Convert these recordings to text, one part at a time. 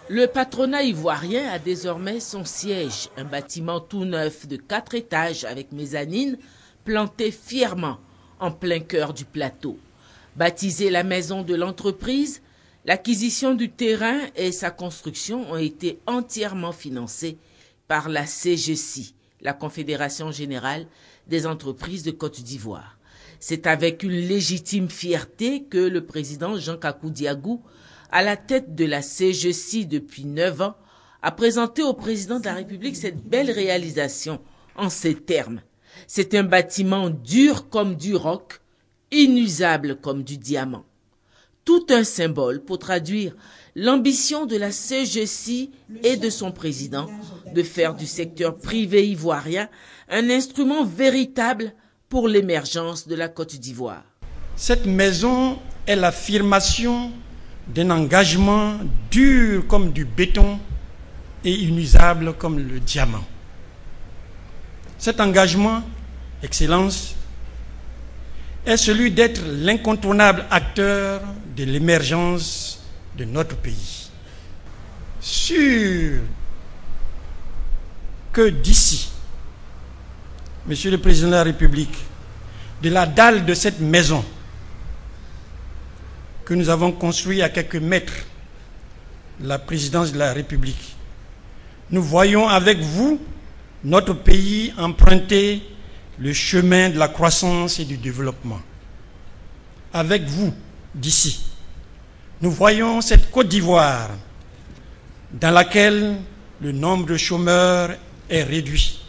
Le patronat ivoirien a désormais son siège, un bâtiment tout neuf de 4 étages avec mezzanine, planté fièrement en plein cœur du plateau. Baptisé la maison de l'entreprise, l'acquisition du terrain et sa construction ont été entièrement financées par la CGC, la Confédération générale des entreprises de Côte d'Ivoire. C'est avec une légitime fierté que le président Jean Kakou Diagou, à la tête de la CGC depuis 9 ans, a présenté au président de la République cette belle réalisation en ces termes. C'est un bâtiment dur comme du roc, inusable comme du diamant. Tout un symbole pour traduire l'ambition de la CGC et de son président de faire du secteur privé ivoirien un instrument véritable pour l'émergence de la Côte d'Ivoire. Cette maison est l'affirmation d'un engagement dur comme du béton et inusable comme le diamant. Cet engagement, Excellence, est celui d'être l'incontournable acteur de l'émergence de notre pays. Sûr que d'ici, Monsieur le Président de la République, de la dalle de cette maison que nous avons construite à quelques mètres de la présidence de la République, nous voyons avec vous notre pays emprunter le chemin de la croissance et du développement. Avec vous, d'ici, nous voyons cette Côte d'Ivoire dans laquelle le nombre de chômeurs est réduit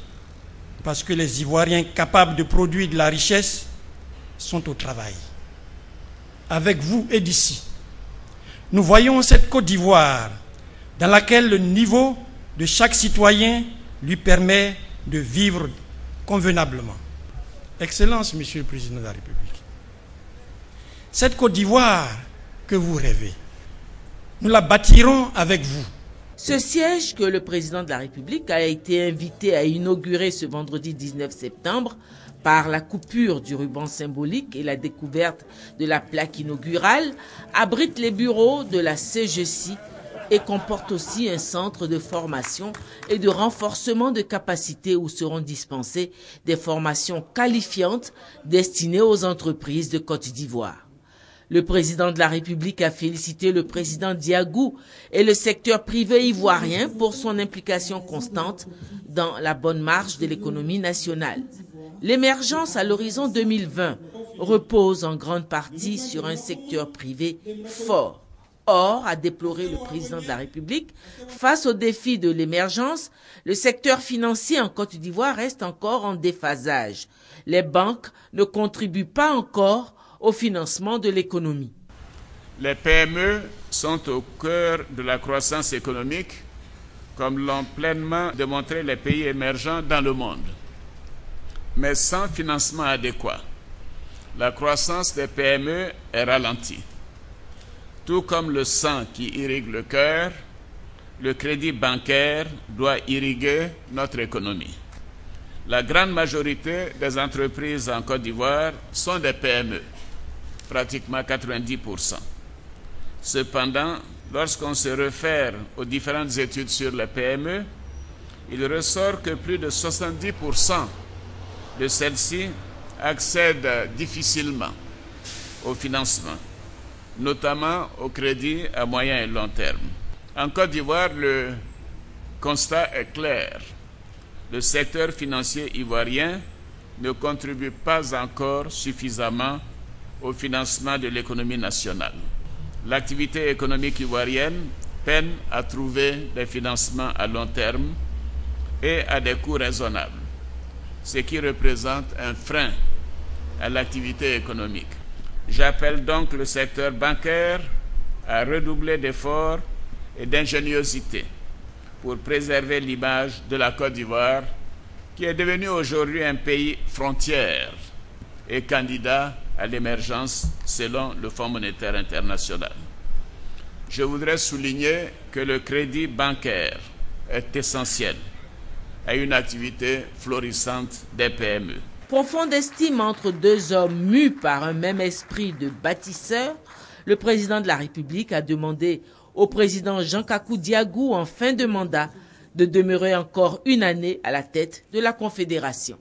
parce que les Ivoiriens capables de produire de la richesse sont au travail. Avec vous et d'ici, nous voyons cette Côte d'Ivoire dans laquelle le niveau de chaque citoyen lui permet de vivre convenablement. Excellence, Monsieur le Président de la République, cette Côte d'Ivoire que vous rêvez, nous la bâtirons avec vous. Ce siège que le président de la République a été invité à inaugurer ce vendredi 19 septembre par la coupure du ruban symbolique et la découverte de la plaque inaugurale, abrite les bureaux de la CGC et comporte aussi un centre de formation et de renforcement de capacités où seront dispensées des formations qualifiantes destinées aux entreprises de Côte d'Ivoire. Le président de la République a félicité le président Diagou et le secteur privé ivoirien pour son implication constante dans la bonne marche de l'économie nationale. L'émergence à l'horizon 2020 repose en grande partie sur un secteur privé fort. Or, a déploré le président de la République, face aux défis de l'émergence, le secteur financier en Côte d'Ivoire reste encore en déphasage. Les banques ne contribuent pas encore au financement de l'économie. Les PME sont au cœur de la croissance économique, comme l'ont pleinement démontré les pays émergents dans le monde. Mais sans financement adéquat, la croissance des PME est ralentie. Tout comme le sang qui irrigue le cœur, le crédit bancaire doit irriguer notre économie. La grande majorité des entreprises en Côte d'Ivoire sont des PME, pratiquement 90%. Cependant, lorsqu'on se réfère aux différentes études sur les PME, il ressort que plus de 70% de celles-ci accèdent difficilement au financement, notamment au crédit à moyen et long terme. En Côte d'Ivoire, le constat est clair. Le secteur financier ivoirien ne contribue pas encore suffisamment au financement de l'économie nationale. L'activité économique ivoirienne peine à trouver des financements à long terme et à des coûts raisonnables, ce qui représente un frein à l'activité économique. J'appelle donc le secteur bancaire à redoubler d'efforts et d'ingéniosité pour préserver l'image de la Côte d'Ivoire, qui est devenue aujourd'hui un pays frontière et candidat à l'émergence selon le Fonds monétaire international. Je voudrais souligner que le crédit bancaire est essentiel à une activité florissante des PME. Profonde estime entre deux hommes mus par un même esprit de bâtisseur, le président de la République a demandé au président Jean Kakou Diagou en fin de mandat de demeurer encore une année à la tête de la Confédération.